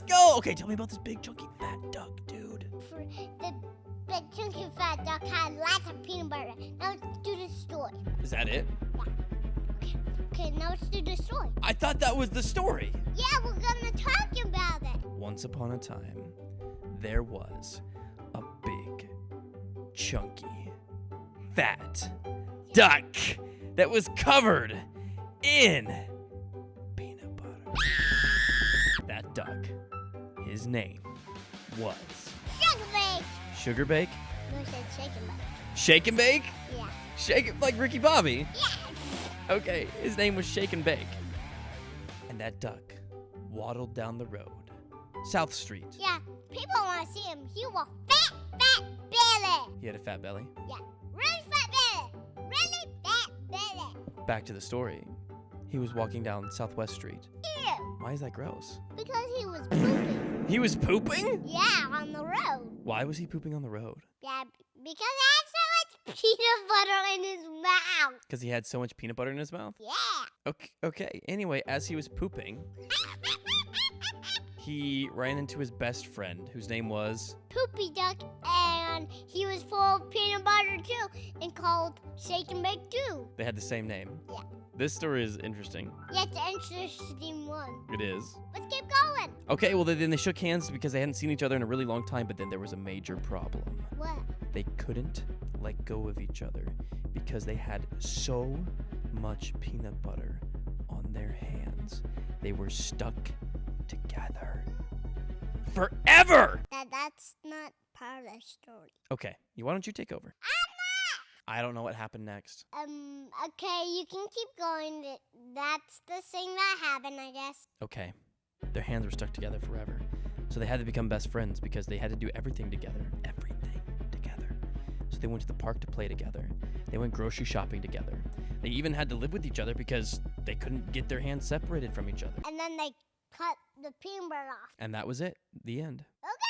go. Okay, tell me about this big, chunky, fat duck, dude. For the big chunky fat duck had lots of peanut butter. Now let's do the story. Is that it? Yeah. Okay, now let's do the story. I thought that was the story. Yeah, we're gonna talk about it. Once upon a time, there was a big, chunky, fat duck that was covered in peanut butter. That duck, his name was Sugar bake. Sugar Bake? No, I said shake and bake. Shake and Bake? Yeah. Shake it like Ricky Bobby? Yes. Okay, his name was Shake and Bake. And that duck waddled down the road, South Street. Yeah, people want to see him. He was fat belly. He had a fat belly. Yeah, really fat belly. Really fat belly. Back to the story. He was walking down Southwest Street. Ew. Why is that gross? Because he was pooping. He was pooping? Yeah, on the road. Why was he pooping on the road? Yeah, because he had so much peanut butter in his mouth. Because he had so much peanut butter in his mouth? Yeah. Okay. Anyway, as he was pooping, he ran into his best friend, whose name was... Poopy duck, and he was full of peanut butter too, and called Shake and Bake too. They had the same name. Yeah. This story is interesting. Yeah, it's an interesting one. It is. Let's keep going. Okay, well, then they shook hands because they hadn't seen each other in a really long time, but then there was a major problem. What? They couldn't let go of each other because they had so much peanut butter on their hands. They were stuck together forever. That's not part of the story. Okay, why don't you take over? I don't know what happened next. Okay, you can keep going. That's the thing that happened, I guess. Okay, their hands were stuck together forever. So they had to become best friends because they had to do everything together. Everything together. So they went to the park to play together. They went grocery shopping together. They even had to live with each other because they couldn't get their hands separated from each other. And then they cut the peanut butter off. And that was it. The end. Okay.